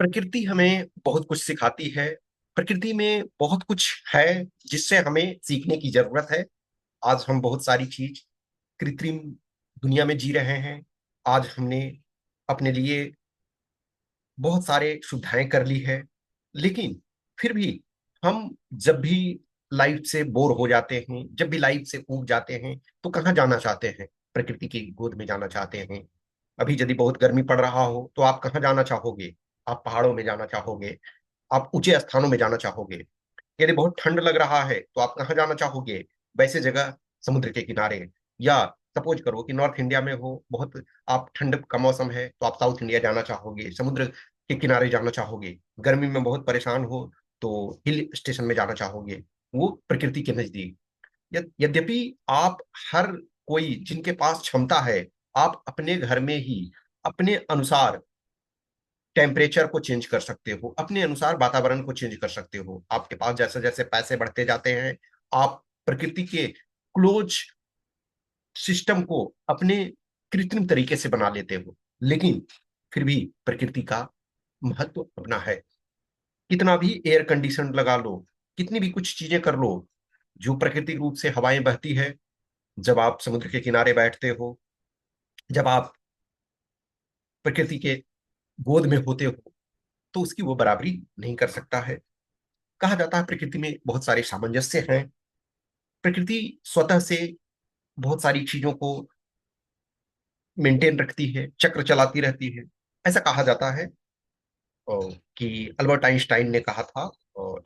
प्रकृति हमें बहुत कुछ सिखाती है। प्रकृति में बहुत कुछ है जिससे हमें सीखने की जरूरत है। आज हम बहुत सारी चीज कृत्रिम दुनिया में जी रहे हैं। आज हमने अपने लिए बहुत सारे सुविधाएं कर ली है, लेकिन फिर भी हम जब भी लाइफ से बोर हो जाते हैं, जब भी लाइफ से ऊब जाते हैं, तो कहाँ जाना चाहते हैं? प्रकृति की गोद में जाना चाहते हैं। अभी यदि बहुत गर्मी पड़ रहा हो तो आप कहाँ जाना चाहोगे? आप पहाड़ों में जाना चाहोगे? आप ऊंचे स्थानों में जाना चाहोगे? यदि बहुत ठंड लग रहा है तो आप कहाँ जाना चाहोगे? वैसे जगह, समुद्र के किनारे। या सपोज करो कि नॉर्थ इंडिया में हो, बहुत आप ठंड का मौसम है तो आप साउथ इंडिया जाना चाहोगे, समुद्र के किनारे जाना चाहोगे। गर्मी में बहुत परेशान हो तो हिल स्टेशन में जाना चाहोगे, वो प्रकृति के नजदीक। यद्यपि आप, हर कोई जिनके पास क्षमता है, आप अपने घर में ही अपने अनुसार टेम्परेचर को चेंज कर सकते हो, अपने अनुसार वातावरण को चेंज कर सकते हो। आपके पास जैसे जैसे पैसे बढ़ते जाते हैं, आप प्रकृति के क्लोज सिस्टम को अपने कृत्रिम तरीके से बना लेते हो। लेकिन फिर भी प्रकृति का महत्व अपना है। कितना भी एयर कंडीशन लगा लो, कितनी भी कुछ चीजें कर लो, जो प्राकृतिक रूप से हवाएं बहती है, जब आप समुद्र के किनारे बैठते हो, जब आप प्रकृति के गोद में होते हो, तो उसकी वो बराबरी नहीं कर सकता है। कहा जाता है प्रकृति में बहुत सारे सामंजस्य हैं। प्रकृति स्वतः से बहुत सारी चीजों को मेंटेन रखती है, चक्र चलाती रहती है। ऐसा कहा जाता है कि अल्बर्ट आइंस्टाइन ने कहा था।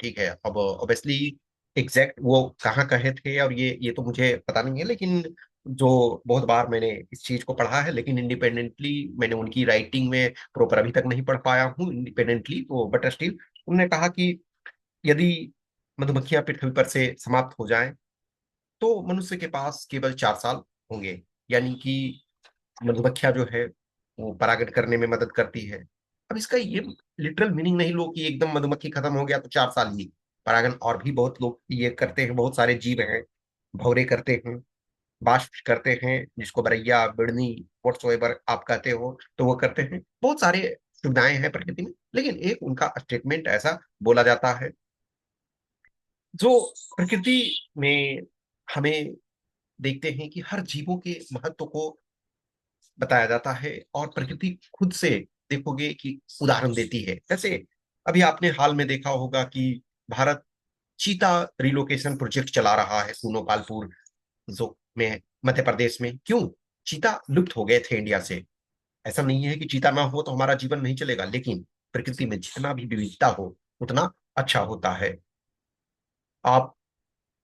ठीक है, अब ऑब्वियसली एग्जैक्ट वो कहाँ कहे थे और ये तो मुझे पता नहीं है, लेकिन जो बहुत बार मैंने इस चीज को पढ़ा है, लेकिन इंडिपेंडेंटली मैंने उनकी राइटिंग में प्रॉपर अभी तक नहीं पढ़ पाया हूँ इंडिपेंडेंटली, तो बट स्टिल उन्होंने कहा कि यदि मधुमक्खियां पृथ्वी पर से समाप्त हो जाएं तो मनुष्य के पास केवल 4 साल होंगे। यानी कि मधुमक्खियां जो है वो परागण करने में मदद करती है। अब इसका ये लिटरल मीनिंग नहीं लो कि एकदम मधुमक्खी खत्म हो गया तो 4 साल ही। परागण और भी बहुत लोग ये करते हैं, बहुत सारे जीव हैं। भौरे करते हैं, बाष्प करते हैं, जिसको बरैया, बिड़नी, व्हाट्सोएवर आप कहते हो, तो वो करते हैं। बहुत सारे सुविधाएं हैं प्रकृति में, लेकिन एक उनका स्टेटमेंट ऐसा बोला जाता है जो प्रकृति में हमें देखते हैं कि हर जीवों के महत्व को बताया जाता है। और प्रकृति खुद से देखोगे कि उदाहरण देती है। जैसे अभी आपने हाल में देखा होगा कि भारत चीता रिलोकेशन प्रोजेक्ट चला रहा है सूनो पालपुर जो में, मध्य प्रदेश में। क्यों? चीता लुप्त हो गए थे इंडिया से। ऐसा नहीं है कि चीता ना हो तो हमारा जीवन नहीं चलेगा, लेकिन प्रकृति में जितना भी विविधता हो उतना अच्छा होता है। आप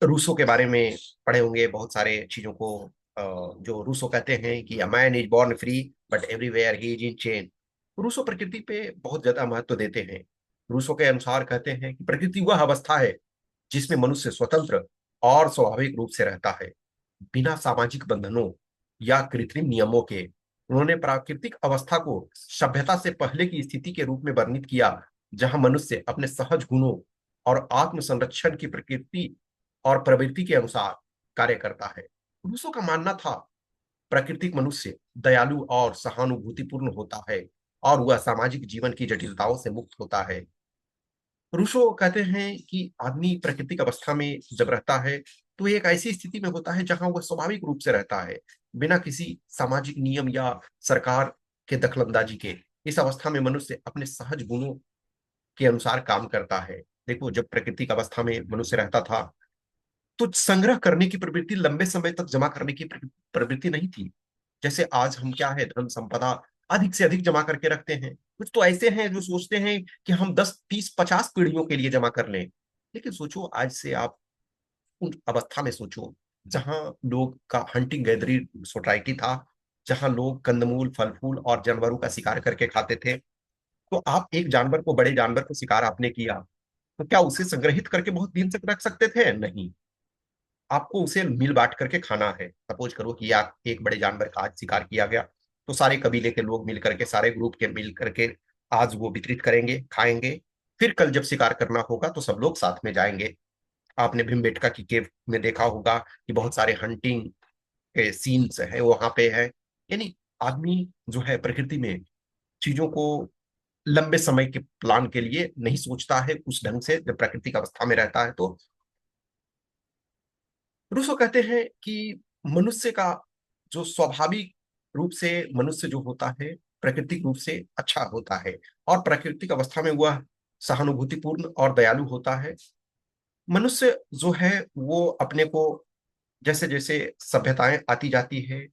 रूसो के बारे में पढ़े होंगे बहुत सारे चीजों को। जो रूसो कहते हैं कि a man is born free but everywhere he is in chain. Rousseau प्रकृति पे बहुत ज्यादा महत्व देते हैं। रूसो के अनुसार कहते हैं कि प्रकृति वह अवस्था है जिसमें मनुष्य स्वतंत्र और स्वाभाविक रूप से रहता है, बिना सामाजिक बंधनों या कृत्रिम नियमों के। उन्होंने प्राकृतिक अवस्था को सभ्यता से पहले की स्थिति के रूप में वर्णित किया, जहां मनुष्य अपने सहज गुणों और आत्म संरक्षण की प्रकृति और प्रवृत्ति के अनुसार कार्य करता है। रूसो का मानना था प्राकृतिक मनुष्य दयालु और सहानुभूतिपूर्ण होता है और वह सामाजिक जीवन की जटिलताओं से मुक्त होता है। रूसो कहते हैं कि आदमी प्राकृतिक अवस्था में जब रहता है तो एक ऐसी स्थिति में होता है जहां वह स्वाभाविक रूप से रहता है, बिना किसी सामाजिक नियम या सरकार के दखलंदाजी के। इस अवस्था में मनुष्य अपने सहज गुणों के अनुसार काम करता है। देखो, जब प्राकृतिक अवस्था में मनुष्य रहता था तो संग्रह करने की प्रवृत्ति, लंबे समय तक जमा करने की प्रवृत्ति नहीं थी। जैसे आज हम क्या है, धन संपदा अधिक से अधिक जमा करके रखते हैं। कुछ तो ऐसे हैं जो सोचते हैं कि हम 10, 20, 50 पीढ़ियों के लिए जमा कर लें। लेकिन सोचो, आज से आप उन अवस्था में सोचो जहां लोग का हंटिंग गैदरिंग सोसाइटी था, जहां लोग कंदमूल, फल फूल और जानवरों का शिकार करके खाते थे। तो आप एक जानवर को, बड़े जानवर को शिकार आपने किया, तो क्या उसे संग्रहित करके बहुत दिन तक रख सकते थे? नहीं। आपको उसे मिल बांट करके खाना है। सपोज करो कि आप एक बड़े जानवर का आज शिकार किया गया, तो सारे कबीले के लोग मिल करके, सारे ग्रुप के मिल करके आज वो वितरित करेंगे, खाएंगे। फिर कल जब शिकार करना होगा तो सब लोग साथ में जाएंगे। आपने भीमबेटका की केव में देखा होगा कि बहुत सारे हंटिंग के सीन्स है वहां पे है। यानी आदमी जो है प्रकृति में चीजों को लंबे समय के प्लान के लिए नहीं सोचता है उस ढंग से जब प्राकृतिक अवस्था में रहता है। तो रूसो कहते हैं कि मनुष्य का जो स्वाभाविक रूप से मनुष्य जो होता है प्राकृतिक रूप से अच्छा होता है, और प्राकृतिक अवस्था में वह सहानुभूतिपूर्ण और दयालु होता है। मनुष्य जो है वो अपने को, जैसे जैसे सभ्यताएं आती जाती है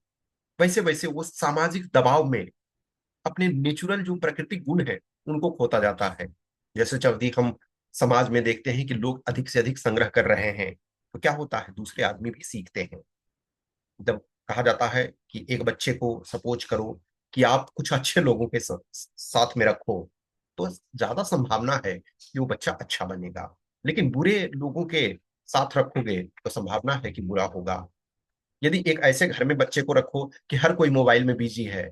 वैसे वैसे वो सामाजिक दबाव में अपने नेचुरल जो प्राकृतिक गुण है उनको खोता जाता है। जैसे जब भी हम समाज में देखते हैं कि लोग अधिक से अधिक संग्रह कर रहे हैं, तो क्या होता है, दूसरे आदमी भी सीखते हैं। जब कहा जाता है कि एक बच्चे को सपोज करो कि आप कुछ अच्छे लोगों के साथ में रखो, तो ज्यादा संभावना है कि वो बच्चा अच्छा बनेगा। लेकिन बुरे लोगों के साथ रखोगे तो संभावना है कि बुरा होगा। यदि एक ऐसे घर में बच्चे को रखो कि हर कोई मोबाइल में बिजी है,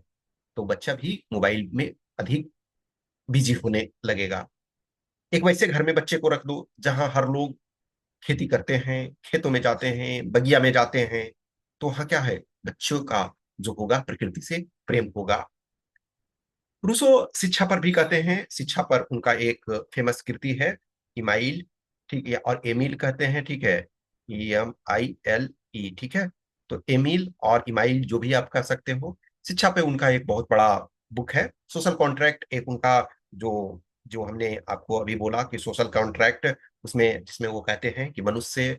तो बच्चा भी मोबाइल में अधिक बिजी होने लगेगा। एक वैसे घर में बच्चे को रख दो जहां हर लोग खेती करते हैं, खेतों में जाते हैं, बगिया में जाते हैं, तो वहां क्या है, बच्चों का जो होगा प्रकृति से प्रेम होगा। रूसो शिक्षा पर भी कहते हैं, शिक्षा पर उनका एक फेमस कृति है इमाइल, ठीक है, और एमिल कहते हैं, ठीक है, EMILE, ठीक है। तो एमिल और इमाइल जो भी आप कह सकते हो, शिक्षा पे उनका एक बहुत बड़ा बुक है। सोशल कॉन्ट्रैक्ट एक उनका, जो जो हमने आपको अभी बोला कि सोशल कॉन्ट्रैक्ट, उसमें जिसमें वो कहते हैं कि मनुष्य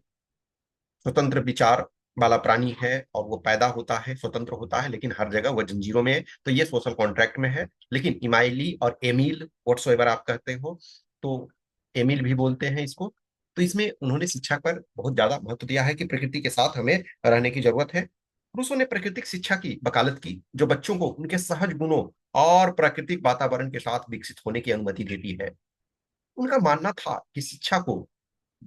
स्वतंत्र विचार वाला प्राणी है और वो पैदा होता है स्वतंत्र होता है, लेकिन हर जगह वो जंजीरों में है। तो ये सोशल कॉन्ट्रैक्ट में है। लेकिन इमाइली और एमिल व्हाट्सोएवर आप कहते हो, तो एमिल भी बोलते हैं इसको। तो इसमें उन्होंने शिक्षा पर बहुत ज्यादा महत्व दिया है कि प्रकृति के साथ हमें रहने की जरूरत है। रूसो ने प्राकृतिक शिक्षा की वकालत की, जो बच्चों को उनके सहज गुणों और प्राकृतिक वातावरण के साथ विकसित होने की अनुमति देती है। उनका मानना था कि शिक्षा को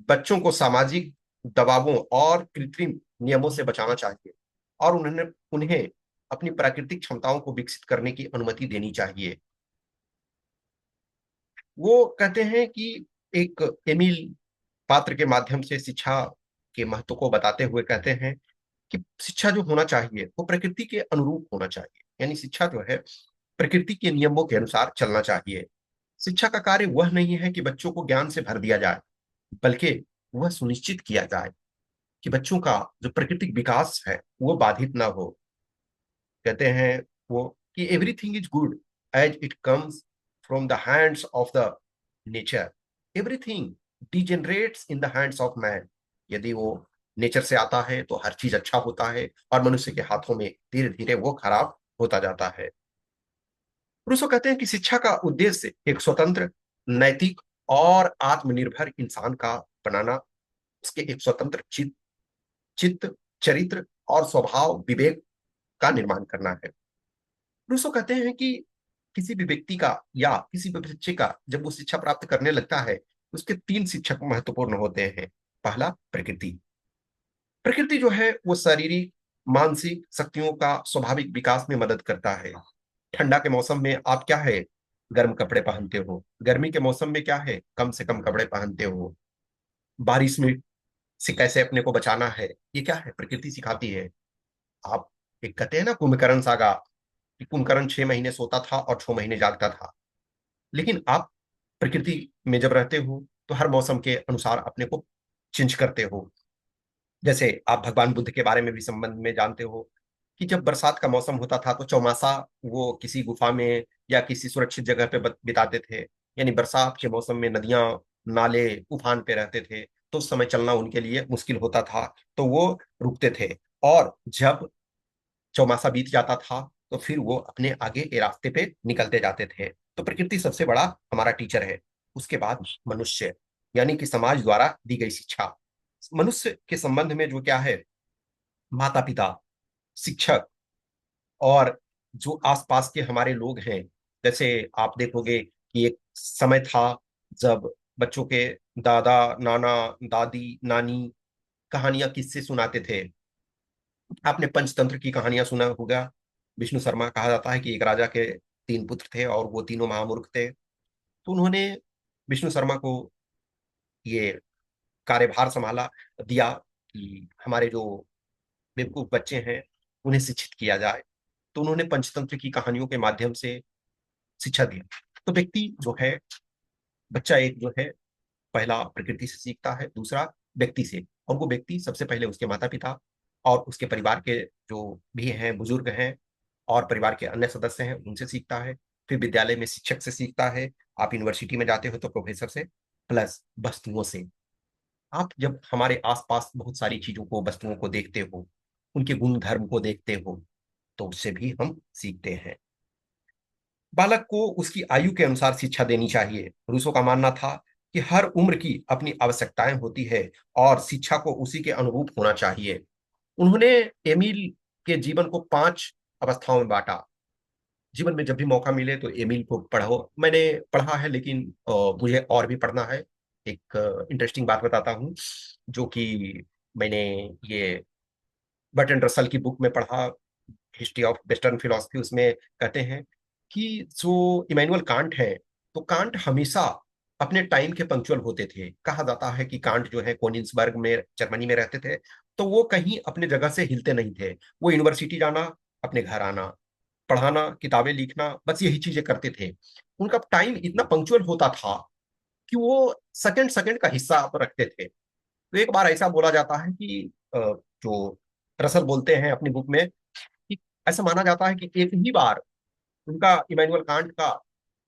बच्चों को सामाजिक दबावों और कृत्रिम नियमों से बचाना चाहिए, और उन्होंने उन्हें अपनी प्राकृतिक क्षमताओं को विकसित करने की अनुमति देनी चाहिए। वो कहते हैं कि एक एमिल पात्र के माध्यम से शिक्षा के महत्व को बताते हुए कहते हैं कि शिक्षा जो होना चाहिए वो प्रकृति के अनुरूप होना चाहिए, यानी शिक्षा जो है प्रकृति के नियमों के अनुसार चलना चाहिए। शिक्षा का कार्य वह नहीं है कि बच्चों को ज्ञान से भर दिया जाए, बल्कि वह सुनिश्चित किया जाए कि बच्चों का जो प्राकृतिक विकास है वो बाधित ना हो। कहते हैं वो कि everything is good as it comes from the hands of the nature, everything degenerates in the hands of man. यदि वो नेचर से आता है तो हर चीज अच्छा होता है, और मनुष्य के हाथों में धीरे धीरे वो खराब होता जाता है। रूसो कहते हैं कि शिक्षा का उद्देश्य एक स्वतंत्र, नैतिक और आत्मनिर्भर इंसान का बनाना, उसके एक स्वतंत्र चित्त, चरित्र और स्वभाव विवेक का निर्माण करना है। रूसो कहते हैं कि किसी भी व्यक्ति का या किसी भी बच्चे का जब वो शिक्षा प्राप्त करने लगता है, उसके तीन शिक्षक महत्वपूर्ण होते हैं। पहला, प्रकृति। प्रकृति जो है वो शारीरिक मानसिक शक्तियों का स्वाभाविक विकास में मदद करता है। ठंडा के मौसम में आप क्या है, गर्म कपड़े पहनते हो। गर्मी के मौसम में क्या है, कम से कम कपड़े पहनते हो। बारिश में से कैसे अपने को बचाना है, ये क्या है, प्रकृति सिखाती है। आप एक कहते हैं ना कुंभकर्ण सागा, कि कुंभकर्ण 6 महीने सोता था और 6 महीने जागता था। लेकिन आप प्रकृति में जब रहते हो तो हर मौसम के अनुसार अपने को चेंज करते हो। जैसे आप भगवान बुद्ध के बारे में भी संबंध में जानते हो कि जब बरसात का मौसम होता था तो चौमासा वो किसी गुफा में या किसी सुरक्षित जगह पे बिताते थे। यानी बरसात के मौसम में नदियां नाले उफान पे रहते थे, तो उस समय चलना उनके लिए मुश्किल होता था, तो वो रुकते थे। और जब चौमासा बीत जाता था तो फिर वो अपने आगे के रास्ते पे निकलते जाते थे। तो प्रकृति सबसे बड़ा हमारा टीचर है। उसके बाद मनुष्य, यानी कि समाज द्वारा दी गई शिक्षा। मनुष्य के संबंध में जो क्या है, माता पिता, शिक्षक, और जो आसपास के हमारे लोग हैं। जैसे आप देखोगे कि एक समय था जब बच्चों के दादा नाना दादी नानी कहानियां किससे सुनाते थे। आपने पंचतंत्र की कहानियां सुना होगा। विष्णु शर्मा, कहा जाता है कि एक राजा के 3 पुत्र थे और वो तीनों महामूर्ख थे। तो उन्होंने विष्णु शर्मा को ये कार्यभार संभाला दिया कि हमारे जो बेवकूफ बच्चे हैं उन्हें शिक्षित किया जाए। तो उन्होंने पंचतंत्र की कहानियों के माध्यम से शिक्षा दी। तो व्यक्ति जो है, बच्चा एक जो है, पहला प्रकृति से सीखता है, दूसरा व्यक्ति से। और वो व्यक्ति सबसे पहले उसके माता पिता और उसके परिवार के जो भी हैं, बुजुर्ग हैं और परिवार के अन्य सदस्य हैं, उनसे सीखता है। फिर विद्यालय में शिक्षक से सीखता है। आप यूनिवर्सिटी में जाते हो तो प्रोफेसर से, प्लस वस्तुओं से। आप जब हमारे आसपास बहुत सारी चीजों को, वस्तुओं को देखते हो, उनके गुण धर्म को देखते हो, तो उससे भी हम सीखते हैं। बालक को उसकी आयु के अनुसार शिक्षा देनी चाहिए। रूसो का मानना था कि हर उम्र की अपनी आवश्यकताएं होती है और शिक्षा को उसी के अनुरूप होना चाहिए। उन्होंने एमिल के जीवन को 5 अवस्थाओं में बांटा। जीवन में जब भी मौका मिले तो एमिल को पढ़ो। मैंने पढ़ा है, लेकिन मुझे और भी पढ़ना है। एक इंटरेस्टिंग बात बताता हूँ, जो कि मैंने ये बर्ट्रैंड रसल की बुक में पढ़ा, हिस्ट्री ऑफ वेस्टर्न फिलोसफी। उसमें कहते हैं कि जो इमैनुअल कांट है, तो कांट हमेशा अपने टाइम के पंक्चुअल होते थे। कहा जाता है कि कांट जो है कोनिन्सबर्ग में, जर्मनी में रहते थे, तो वो कहीं अपने जगह से हिलते नहीं थे। वो यूनिवर्सिटी जाना, अपने घर आना, पढ़ाना, किताबें लिखना, बस यही चीजें करते थे। उनका टाइम इतना पंक्चुअल होता था कि वो सेकंड सेकंड का हिस्सा आप रखते थे। तो एक बार ऐसा बोला जाता है कि जो रसल बोलते हैं अपनी बुक में, कि ऐसा माना जाता है कि एक ही बार उनका, इमैनुअल कांट का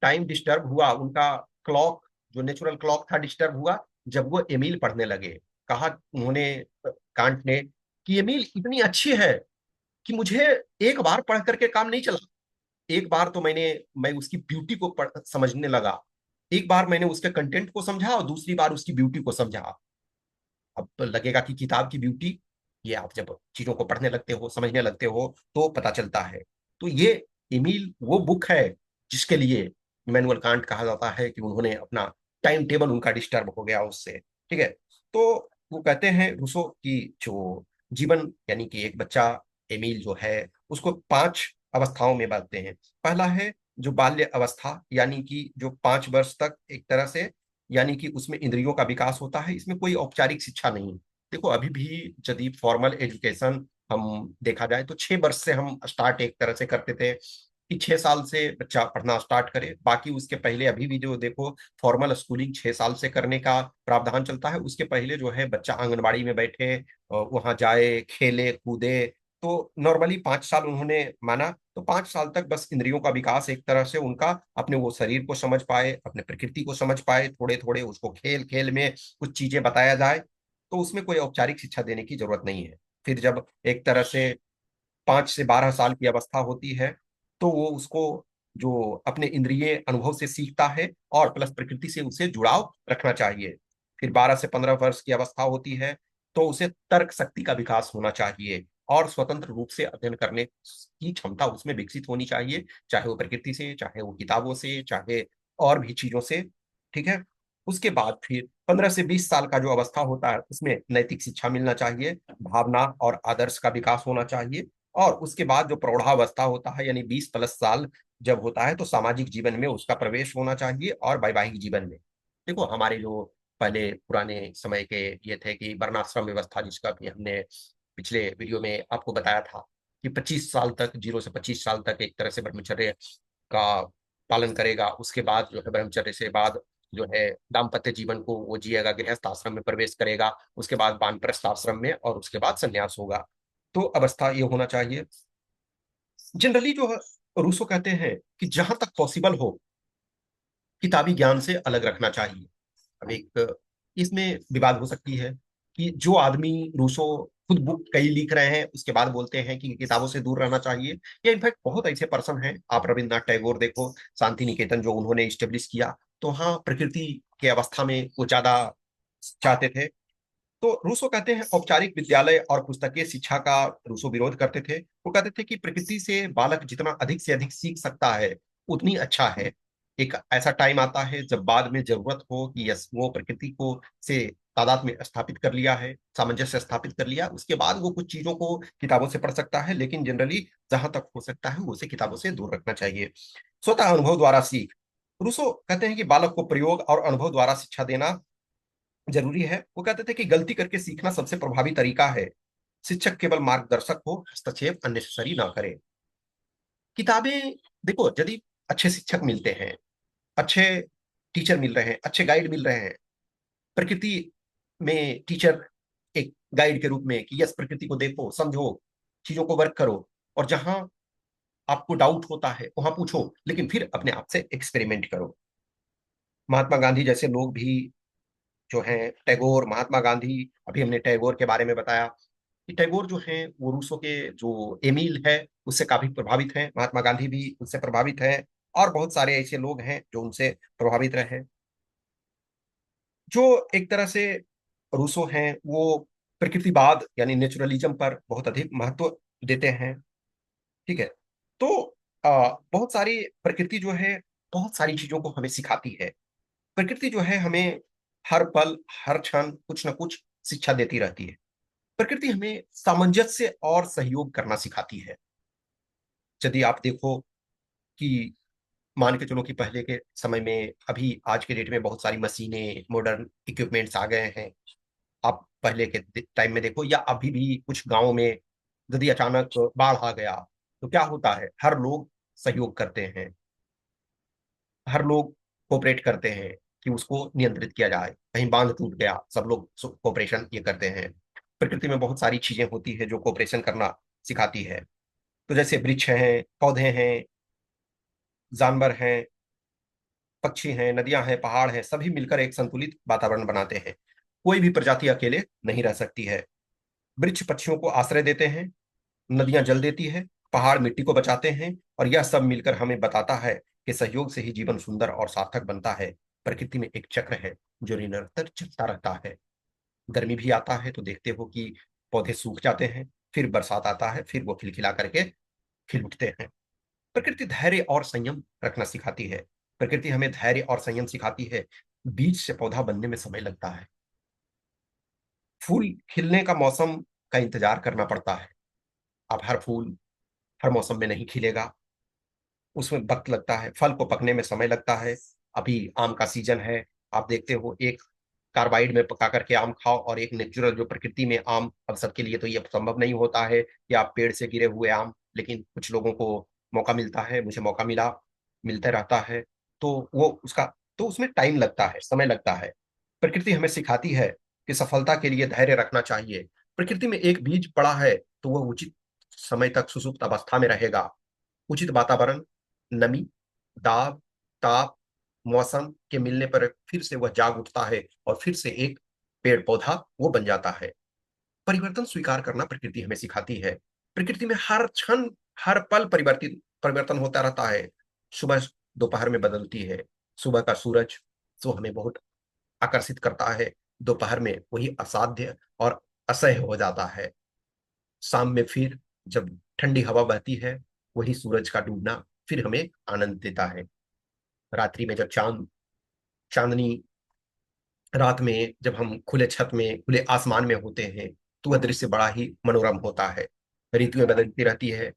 टाइम डिस्टर्ब हुआ, उनका क्लॉक, जो नेचुरल क्लॉक था, डिस्टर्ब हुआ जब वो एमिल पढ़ने लगे। कहा उन्होंने, कांट ने, कि एमिल इतनी अच्छी है कि मुझे एक बार पढ़ करके काम नहीं चला। एक बार तो मैं उसकी ब्यूटी को समझने लगा। एक बार मैंने उसके कंटेंट को समझा और दूसरी बार उसकी ब्यूटी को समझा। अब तो लगेगा कि किताब की ब्यूटी, ये आप जब चीजों को पढ़ने लगते हो, समझने लगते हो, तो पता चलता है। तो ये एमिल वो बुक है जिसके लिए इमैनुअल कांट कहा जाता है कि उन्होंने अपना टाइम टेबल उनका डिस्टर्ब हो गया उससे। ठीक है। तो वो कहते हैं रूसो की जो जीवन, यानी कि एक बच्चा एमिल जो है, उसको 5 अवस्थाओं में बांटते हैं। पहला है जो बाल्य अवस्था, यानी कि जो 5 वर्ष तक एक तरह से, यानी कि उसमें इंद्रियों का विकास होता है। इसमें कोई औपचारिक शिक्षा नहीं। देखो अभी भी यदि फॉर्मल एजुकेशन हम देखा जाए तो 6 वर्ष से हम स्टार्ट एक तरह से करते थे, कि 6 साल से बच्चा पढ़ना स्टार्ट करे। बाकी उसके पहले अभी भी जो देखो, फॉर्मल स्कूलिंग 6 साल से करने का प्रावधान चलता है। उसके पहले जो है बच्चा आंगनबाड़ी में बैठे, वहां जाए, खेले कूदे। तो नॉर्मली 5 साल उन्होंने माना। तो 5 साल तक बस इंद्रियों का विकास, एक तरह से उनका अपने वो शरीर को समझ पाए, अपने प्रकृति को समझ पाए, थोड़े थोड़े उसको खेल खेल में कुछ चीजें बताया जाए। तो उसमें कोई औपचारिक शिक्षा देने की जरूरत नहीं है। फिर जब एक तरह से 5 से 12 साल की अवस्था होती है, तो वो उसको जो अपने इंद्रिय अनुभव से सीखता है और प्लस प्रकृति से उसे जुड़ाव रखना चाहिए। फिर 12 से 15 वर्ष की अवस्था होती है, तो उसे तर्क शक्ति का विकास होना चाहिए और स्वतंत्र रूप से अध्ययन करने की क्षमता उसमें विकसित होनी चाहिए, चाहे वो प्रकृति से, चाहे वो किताबों से, चाहे और भी चीजों से। ठीक है। उसके बाद फिर 15 से 20 साल का जो अवस्था होता है, उसमें नैतिक शिक्षा मिलना चाहिए, भावना और आदर्श का विकास होना चाहिए। और उसके बाद जो प्रौढ़ावस्था होता है, यानी 20 प्लस साल जब होता है, तो सामाजिक जीवन में उसका प्रवेश होना चाहिए और वैवाहिक जीवन में। देखो हमारे जो पहले पुराने समय के ये थे कि वर्णाश्रम व्यवस्था, जिसका भी हमने पिछले वीडियो में आपको बताया था, कि 25 साल तक, 0 से 25 साल तक एक तरह से ब्रह्मचर्य का पालन करेगा। उसके बाद जो है ब्रह्मचर्य से बाद जो है दाम्पत्य जीवन को वो जिएगा, गृहस्थ आश्रम में प्रवेश करेगा, उसके बाद वानप्रस्थ आश्रम में, और उसके बाद संन्यास होगा। तो अवस्था ये होना चाहिए। जनरली जो है, रूसो कहते हैं कि जहां तक पॉसिबल हो, किताबी ज्ञान से अलग रखना चाहिए। अब एक इसमें विवाद हो सकती है कि जो आदमी, रूसो खुद बुक कई लिख रहे हैं, उसके बाद बोलते हैं कि किताबों से दूर रहना चाहिए। या इनफैक्ट बहुत ऐसे पर्सन हैं, आप रविन्द्रनाथ टैगोर देखो, शांति निकेतन जो उन्होंने स्टेब्लिश किया, तो हाँ, प्रकृति के अवस्था में वो ज्यादा चाहते थे। तो रूसो कहते हैं औपचारिक विद्यालय और पुस्तकीय शिक्षा का रूसो विरोध करते थे। वो कहते थे कि प्रकृति से बालक जितना अधिक से अधिक सीख सकता है, उतनी अच्छा है। एक ऐसा टाइम आता है जब बाद में जरूरत हो कि यस, वो प्रकृति को से तादाद में स्थापित कर लिया है, सामंजस्य स्थापित कर लिया, उसके बाद वो कुछ चीजों को किताबों से पढ़ सकता है। लेकिन जनरली जहां तक हो सकता है उसे किताबों से दूर रखना चाहिए। स्वतः अनुभव द्वारा सीख। रूसो कहते हैं कि बालक को प्रयोग और अनुभव द्वारा शिक्षा देना जरूरी है। वो कहते थे कि गलती करके सीखना सबसे प्रभावी तरीका है। शिक्षक केवल मार्गदर्शक हो, हस्तक्षेप अननेसेसरी ना करे। किताबें, देखो यदि अच्छे शिक्षक मिलते हैं, अच्छे टीचर मिल रहे हैं, अच्छे गाइड मिल रहे हैं। प्रकृति में टीचर एक गाइड के रूप में कि यस, प्रकृति को देखो, समझो, चीजों को वर्क करो, और जहां आपको डाउट होता है वहां पूछो, लेकिन फिर अपने आप से एक्सपेरिमेंट करो। महात्मा गांधी जैसे लोग भी जो हैं, टैगोर, महात्मा गांधी, अभी हमने टैगोर के बारे में बताया कि टैगोर जो हैं वो रूसों के जो एमिल है उससे काफी प्रभावित हैं, महात्मा गांधी भी उससे प्रभावित हैं, और बहुत सारे ऐसे लोग हैं जो उनसे प्रभावित रहे, जो एक तरह से रूसो हैं वो प्रकृतिवाद यानी नेचुरलिज्म पर बहुत अधिक महत्व देते हैं। ठीक है। तो बहुत सारी प्रकृति जो है बहुत सारी चीजों को हमें सिखाती है। प्रकृति जो है हमें हर पल हर क्षण कुछ ना कुछ शिक्षा देती रहती है। प्रकृति हमें सामंजस्य और सहयोग करना सिखाती है। यदि आप देखो कि मान के चलो कि पहले के समय में, अभी आज के डेट में बहुत सारी मशीनें, मॉडर्न इक्विपमेंट्स आ गए हैं। आप पहले के टाइम में देखो या अभी भी कुछ गांवों में यदि अचानक बाढ़ आ गया तो क्या होता है, हर लोग सहयोग करते हैं, हर लोग कोऑपरेट करते हैं कि उसको नियंत्रित किया जाए। कहीं बांध टूट गया, सब लोग कोऑपरेशन ये करते हैं। प्रकृति में बहुत सारी चीजें होती है जो कोऑपरेशन करना सिखाती है। तो जैसे वृक्ष हैं, पौधे हैं, जानवर हैं, पक्षी हैं, नदियां हैं, पहाड़ हैं, सभी मिलकर एक संतुलित वातावरण बनाते हैं। कोई भी प्रजाति अकेले नहीं रह सकती है। वृक्ष पक्षियों को आश्रय देते हैं, नदियां जल देती है, पहाड़ मिट्टी को बचाते हैं, और यह सब मिलकर हमें बताता है कि सहयोग से ही जीवन सुंदर और सार्थक बनता है। प्रकृति में एक चक्र है जो निरंतर चलता रहता है। गर्मी भी आता है तो देखते हो कि पौधे सूख जाते हैं, फिर बरसात आता है, फिर वो खिलखिला करके खिल उठते हैं। प्रकृति धैर्य और संयम रखना सिखाती है। प्रकृति हमें धैर्य और संयम सिखाती है। बीज से पौधा बनने में समय लगता है। फूल खिलने का मौसम का इंतजार करना पड़ता है। अब हर फूल हर मौसम में नहीं खिलेगा, उसमें वक्त लगता है, फल को पकने में समय लगता है। अभी आम का सीजन है, आप देखते हो एक कार्बाइड में पका करके आम खाओ और एक नेचुरल जो प्रकृति में आम, अब सबके लिए तो ये संभव नहीं होता है कि आप पेड़ से गिरे हुए आम, लेकिन कुछ लोगों को मौका मिलता है, मुझे मौका मिला, मिलता रहता है। तो वो उसका, तो उसमें टाइम लगता है, समय लगता है। प्रकृति हमें सिखाती है कि सफलता के लिए धैर्य रखना चाहिए। प्रकृति में एक बीज पड़ा है तो वह उचित समय तक सुसुप्त अवस्था में रहेगा। उचित वातावरण, नमी, दाब, ताप, मौसम के मिलने पर फिर से वह जाग उठता है और फिर से एक पेड़ पौधा वो बन जाता है। परिवर्तन स्वीकार करना प्रकृति हमें सिखाती है। प्रकृति में हर क्षण हर पल परिवर्तित परिवर्तन होता रहता है। सुबह दोपहर में बदलती है। सुबह का सूरज जो हमें बहुत आकर्षित करता है, दोपहर में वही असाध्य और असह्य हो जाता है। शाम में फिर जब ठंडी हवा बहती है, वही सूरज का डूबना फिर हमें आनंद देता है। रात्रि में जब चांदनी रात में जब हम खुले छत में, खुले आसमान में होते हैं, तो वह दृश्य बड़ा ही मनोरम होता है। ऋतुएं बदलती रहती है,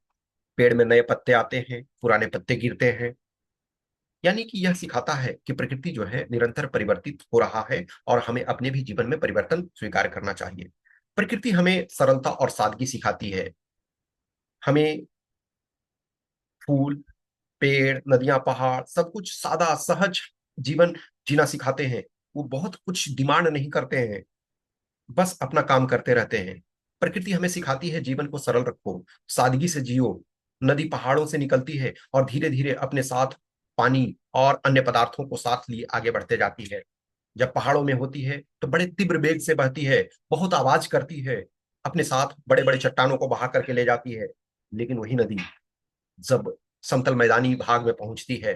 पेड़ में नए पत्ते आते हैं, पुराने पत्ते गिरते हैं। यानी कि यह सिखाता है कि प्रकृति जो है निरंतर परिवर्तित हो रहा है और हमें अपने भी जीवन में परिवर्तन स्वीकार करना चाहिए। प्रकृति हमें सरलता और सादगी सिखाती है। हमें फूल, पेड़, नदियां, पहाड़, सब कुछ सादा सहज जीवन जीना सिखाते हैं। वो बहुत कुछ डिमांड नहीं करते हैं, बस अपना काम करते रहते हैं। प्रकृति हमें सिखाती है जीवन को सरल रखो, सादगी से जियो। नदी पहाड़ों से निकलती है और धीरे धीरे अपने साथ पानी और अन्य पदार्थों को साथ लिए आगे बढ़ते जाती है। जब पहाड़ों में होती है तो बड़े तीव्र वेग से बहती है, बहुत आवाज करती है, अपने साथ बड़े बड़े चट्टानों को बहा करके ले जाती है। लेकिन वही नदी जब समतल मैदानी भाग में पहुंचती है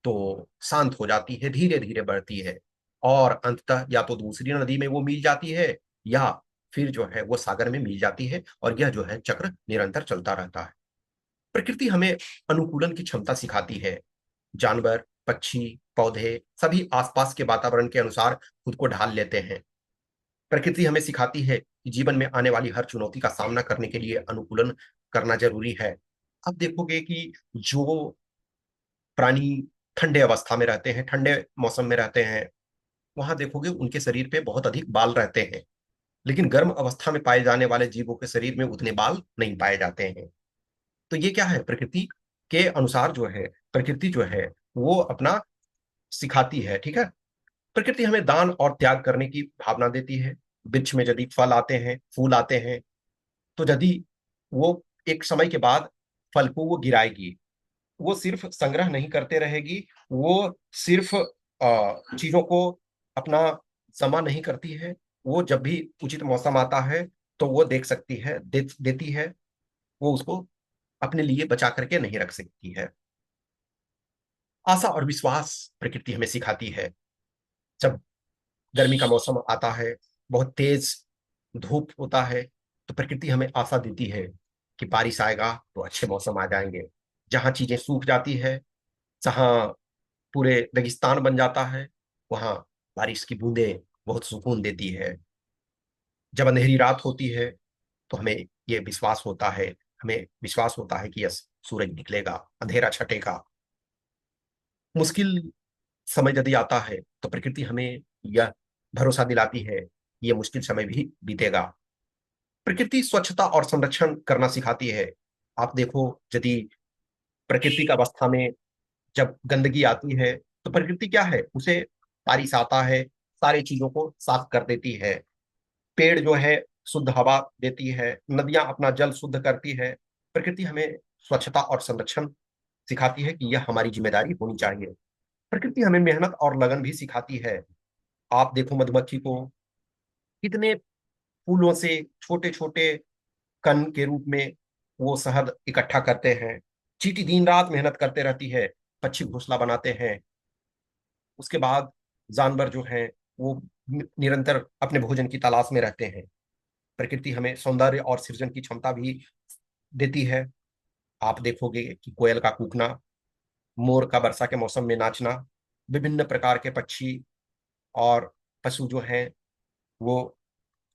तो शांत हो जाती है, धीरे धीरे बढ़ती है, और अंततः या तो दूसरी नदी में वो मिल जाती है, या फिर जो है वो सागर में मिल जाती है, और यह जो है चक्र निरंतर चलता रहता है। प्रकृति हमें अनुकूलन की क्षमता सिखाती है। जानवर, पक्षी, पौधे सभी आसपास के वातावरण के अनुसार खुद को ढाल लेते हैं। प्रकृति हमें सिखाती है कि जीवन में आने वाली हर चुनौती का सामना करने के लिए अनुकूलन करना जरूरी है। अब देखोगे कि जो प्राणी ठंडे अवस्था में रहते हैं, ठंडे मौसम में रहते हैं, वहां देखोगे उनके शरीर पे बहुत अधिक बाल रहते हैं। लेकिन गर्म अवस्था में पाए जाने वाले जीवों के शरीर में उतने बाल नहीं पाए जाते हैं। तो ये क्या है, प्रकृति के अनुसार जो है, प्रकृति जो है वो अपना सिखाती है, ठीक है। प्रकृति हमें दान और त्याग करने की भावना देती है। वृक्ष में यदि फल आते हैं, फूल आते हैं, तो यदि वो एक समय के बाद फल को वो गिराएगी, वो सिर्फ संग्रह नहीं करते रहेगी, वो सिर्फ चीजों को अपना जमा नहीं करती है। वो जब भी उचित मौसम आता है तो वो देख सकती है, देती है। वो उसको अपने लिए बचा करके नहीं रख सकती है। आशा और विश्वास प्रकृति हमें सिखाती है। जब गर्मी का मौसम आता है, बहुत तेज धूप होता है, तो प्रकृति हमें आशा देती है कि बारिश आएगा तो अच्छे मौसम आ जाएंगे। जहां चीजें सूख जाती है, जहां पूरे रेगिस्तान बन जाता है, वहां बारिश की बूंदें बहुत सुकून देती है। जब अंधेरी रात होती है तो हमें ये विश्वास होता है, हमें विश्वास होता है कि यस, सूरज निकलेगा, अंधेरा छटेगा। मुश्किल समय यदि आता है तो प्रकृति हमें यह भरोसा दिलाती है कि यह मुश्किल समय भी बीतेगा। प्रकृति स्वच्छता और संरक्षण करना सिखाती है। आप देखो, यदि प्राकृतिक अवस्था में जब गंदगी आती है तो प्रकृति क्या है, उसे बारिश आता है, सारी चीजों को साफ कर देती है। पेड़ जो है शुद्ध हवा देती है, नदियां अपना जल शुद्ध करती है। प्रकृति हमें स्वच्छता और संरक्षण सिखाती है कि यह हमारी जिम्मेदारी होनी चाहिए। प्रकृति हमें मेहनत और लगन भी सिखाती है। आप देखो मधुमक्खी को, कितने फूलों से छोटे छोटे कण के रूप में वो शहद इकट्ठा करते हैं। चींटी दिन रात मेहनत करते रहती है, पक्षी घोंसला बनाते हैं। उसके बाद जानवर जो हैं वो निरंतर अपने भोजन की तलाश में रहते हैं। प्रकृति हमें सौंदर्य और सृजन की क्षमता भी देती है। आप देखोगे कि कोयल का कूकना, मोर का वर्षा के मौसम में नाचना, विभिन्न प्रकार के पक्षी और पशु जो हैं वो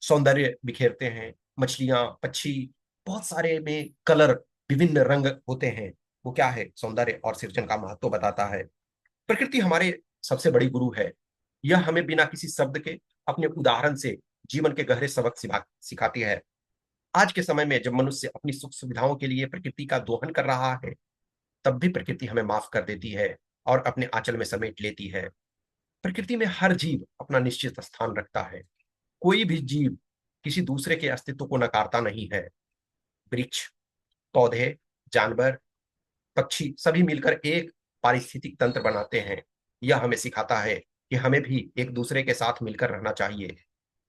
सौंदर्य बिखेरते हैं। मछलियां, पक्षी, बहुत सारे में कलर, विभिन्न रंग होते हैं। वो क्या है, सौंदर्य और सृजन का महत्व बताता है। प्रकृति हमारे सबसे बड़ी गुरु है। यह हमें बिना किसी शब्द के अपने उदाहरण से जीवन के गहरे सबक सिखाती है। आज के समय में जब मनुष्य अपनी सुख सुविधाओं के लिए प्रकृति का दोहन कर रहा है, तब भी प्रकृति हमें माफ कर देती है और अपने आंचल में समेट लेती है। प्रकृति में हर जीव अपना निश्चित स्थान रखता है। कोई भी जीव किसी दूसरे के अस्तित्व को नकारता नहीं है। वृक्ष, पौधे, जानवर, पक्षी सभी मिलकर एक पारिस्थितिक तंत्र बनाते हैं। यह हमें सिखाता है कि हमें भी एक दूसरे के साथ मिलकर रहना चाहिए।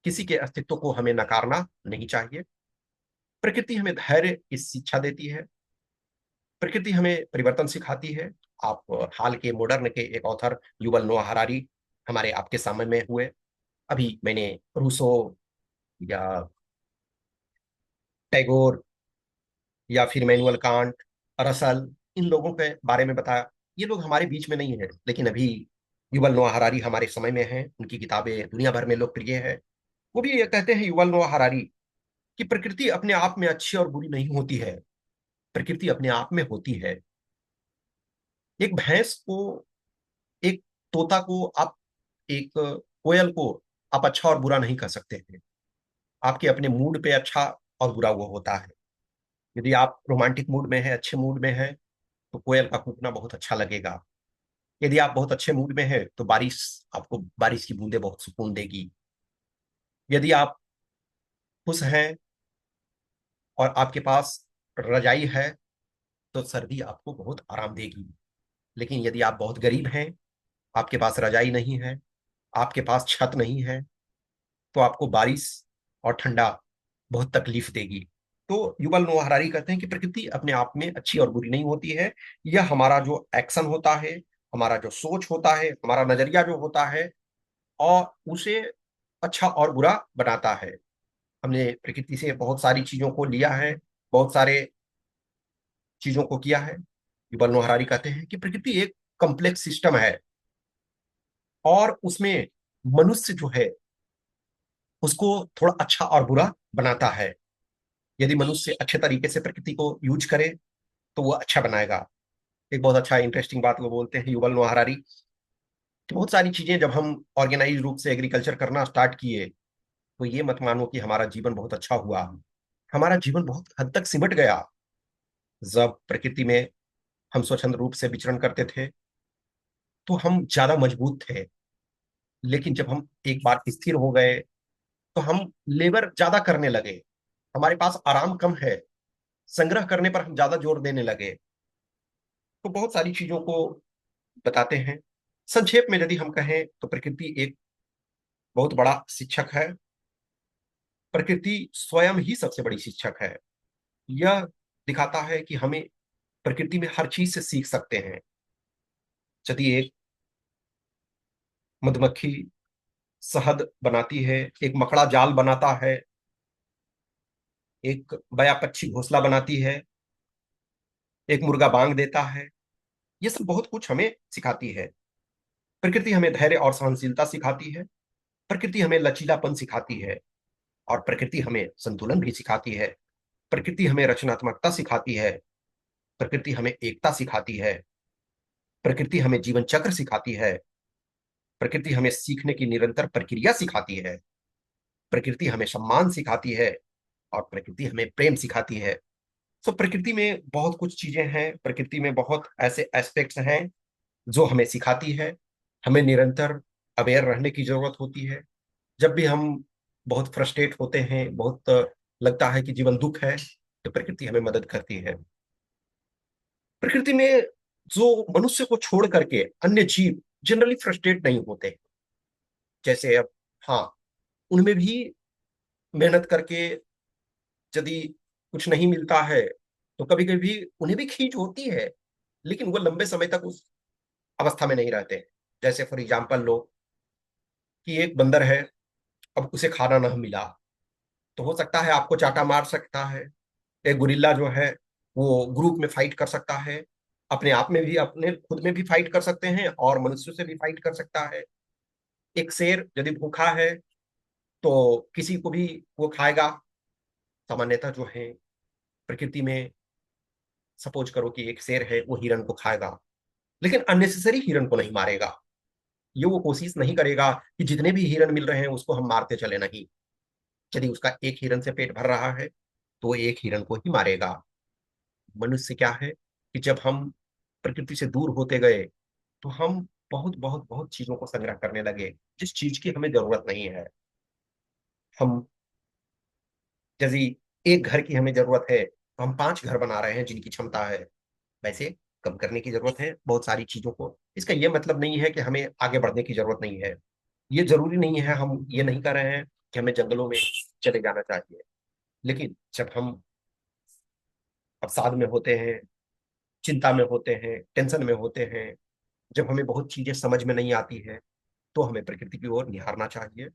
किसी के अस्तित्व को हमें नकारना नहीं चाहिए। प्रकृति हमें धैर्य की शिक्षा देती है। प्रकृति हमें परिवर्तन सिखाती है। आप हाल के मॉडर्न के एक ऑथर युवल नोआ हरारी हमारे आपके सामने में हुए। अभी मैंने रूसो या टैगोर या फिर मैनुअल कांट, रसल, इन लोगों के बारे में बताया। ये लोग हमारे बीच में नहीं है, लेकिन अभी युवल नोआ हरारी हमारे समय में हैं। उनकी किताबें दुनिया भर में लोकप्रिय है। वो भी ये कहते हैं, युवल नोआ हरारी, कि प्रकृति अपने आप में अच्छी और बुरी नहीं होती है, प्रकृति अपने आप में होती है। एक भैंस को, एक तोता को आप, एक कोयल को आप अच्छा और बुरा नहीं कह सकते हैं। आपके अपने मूड पे अच्छा और बुरा वो होता है। यदि आप रोमांटिक मूड में है, अच्छे मूड में है, तो कोयल का कूकना बहुत अच्छा लगेगा। यदि आप बहुत अच्छे मूड में हैं तो आपको बारिश की बूंदें बहुत सुकून देगी। यदि आप खुश हैं और आपके पास रजाई है, तो सर्दी आपको बहुत आराम देगी। लेकिन यदि आप बहुत गरीब हैं, आपके पास रजाई नहीं है, आपके पास छत नहीं है, तो आपको बारिश और ठंडा बहुत तकलीफ देगी। तो युवल नोआ हरारी कहते हैं कि प्रकृति अपने आप में अच्छी और बुरी नहीं होती है। यह हमारा जो एक्शन होता है, हमारा जो सोच होता है, हमारा नजरिया जो होता है, और उसे अच्छा और बुरा बनाता है। हमने प्रकृति से बहुत सारी चीजों को लिया है, बहुत सारे चीजों को किया है। युवल नोआ हरारी कहते हैं कि प्रकृति एक कॉम्प्लेक्स सिस्टम है, और उसमें मनुष्य जो है उसको थोड़ा अच्छा और बुरा बनाता है। यदि मनुष्य अच्छे तरीके से प्रकृति को यूज करे तो वो अच्छा बनाएगा। एक बहुत अच्छा इंटरेस्टिंग बात वो बोलते हैं युवल नोआ हरारी, कि बहुत सारी चीजें जब हम ऑर्गेनाइज रूप से एग्रीकल्चर करना स्टार्ट किए, तो ये मत मानो कि हमारा जीवन बहुत अच्छा हुआ। हमारा जीवन बहुत हद तक सिमट गया। जब प्रकृति में हम स्वच्छंद रूप से विचरण करते थे, तो हम ज्यादा मजबूत थे। लेकिन जब हम एक बार स्थिर हो गए तो हम लेबर ज्यादा करने लगे, हमारे पास आराम कम है, संग्रह करने पर हम ज्यादा जोर देने लगे। तो बहुत सारी चीजों को बताते हैं। संक्षेप में यदि हम कहें तो प्रकृति एक बहुत बड़ा शिक्षक है। प्रकृति स्वयं ही सबसे बड़ी शिक्षक है। यह दिखाता है कि हमें प्रकृति में हर चीज से सीख सकते हैं। यदि एक मधुमक्खी शहद बनाती है, एक मकड़ा जाल बनाता है, एक बया पक्षी घोंसला बनाती है, एक मुर्गा बांग देता है, ये सब बहुत कुछ हमें सिखाती है। प्रकृति हमें धैर्य और सहनशीलता सिखाती है। प्रकृति हमें लचीलापन सिखाती है। और प्रकृति हमें संतुलन भी सिखाती है। प्रकृति हमें रचनात्मकता सिखाती है। प्रकृति हमें एकता सिखाती है। प्रकृति हमें जीवन चक्र सिखाती है। प्रकृति हमें सीखने की निरंतर प्रक्रिया सिखाती है। प्रकृति हमें सम्मान सिखाती है। और प्रकृति हमें प्रेम सिखाती है। तो प्रकृति में बहुत कुछ चीजें हैं, प्रकृति में बहुत ऐसे एस्पेक्ट्स हैं जो हमें सिखाती है। हमें निरंतर अवेयर रहने की जरूरत होती है। जब भी हम बहुत फ्रस्ट्रेट होते हैं, बहुत लगता है कि जीवन दुख है, तो प्रकृति हमें मदद करती है। प्रकृति में जो मनुष्य को छोड़ करके अन्य जीव जनरली फ्रस्ट्रेट नहीं होते। जैसे अब, हाँ, उनमें भी मेहनत करके यदि कुछ नहीं मिलता है तो कभी कभी उन्हें भी खींच होती है, लेकिन वो लंबे समय तक उस अवस्था में नहीं रहते। जैसे फॉर एग्जाम्पल लो कि एक बंदर है, अब उसे खाना नहीं मिला, तो हो सकता है आपको चाटा मार सकता है। एक गुरिल्ला जो है वो ग्रुप में फाइट कर सकता है, अपने आप में भी, अपने खुद में भी फाइट कर सकते हैं और मनुष्यों से भी फाइट कर सकता है। एक शेर यदि भूखा है तो किसी को भी वो खाएगा। सामान्यतः जो है प्रकृति में, सपोज करो कि एक शेर है, वो हिरण को खाएगा, लेकिन अननेसेसरी हिरण को नहीं मारेगा। ये वो कोशिश नहीं करेगा कि जितने भी हिरण मिल रहे हैं उसको हम मारते चले, नहीं। यदि उसका एक हिरण से पेट भर रहा है तो वो एक हिरण को ही मारेगा। मनुष्य क्या है कि जब हम प्रकृति से दूर होते गए तो हम बहुत बहुत बहुत चीजों को संग्रह करने लगे जिस चीज की हमें जरूरत नहीं है। हम, यदि एक घर की हमें जरूरत है तो हम 5 घर बना रहे हैं जिनकी क्षमता है। वैसे कम करने की जरूरत है बहुत सारी चीजों को। इसका यह मतलब नहीं है कि हमें आगे बढ़ने की जरूरत नहीं है। ये जरूरी नहीं है, हम ये नहीं कर रहे हैं कि हमें जंगलों में चले जाना चाहिए। लेकिन जब हम अवसाद में होते हैं, चिंता में होते हैं, टेंशन में होते हैं, जब हमें बहुत चीजें समझ में नहीं आती है, तो हमें प्रकृति की ओर निहारना चाहिए।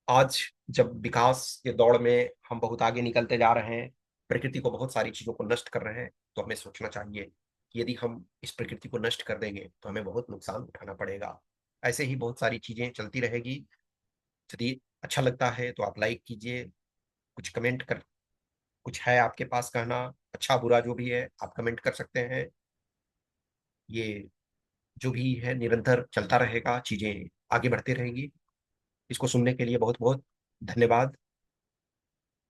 आज जब विकास के दौड़ में हम बहुत आगे निकलते जा रहे हैं, प्रकृति को बहुत सारी चीजों को नष्ट कर रहे हैं, तो हमें सोचना चाहिए कि यदि हम इस प्रकृति को नष्ट कर देंगे तो हमें बहुत नुकसान उठाना पड़ेगा। ऐसे ही बहुत सारी चीजें चलती रहेगी। यदि अच्छा लगता है तो आप लाइक कीजिए, कुछ कमेंट कर, कुछ है आपके पास कहना, अच्छा बुरा जो भी है आप कमेंट कर सकते हैं। ये जो भी है निरंतर चलता रहेगा, चीजें आगे बढ़ती रहेगी। इसको सुनने के लिए बहुत बहुत धन्यवाद।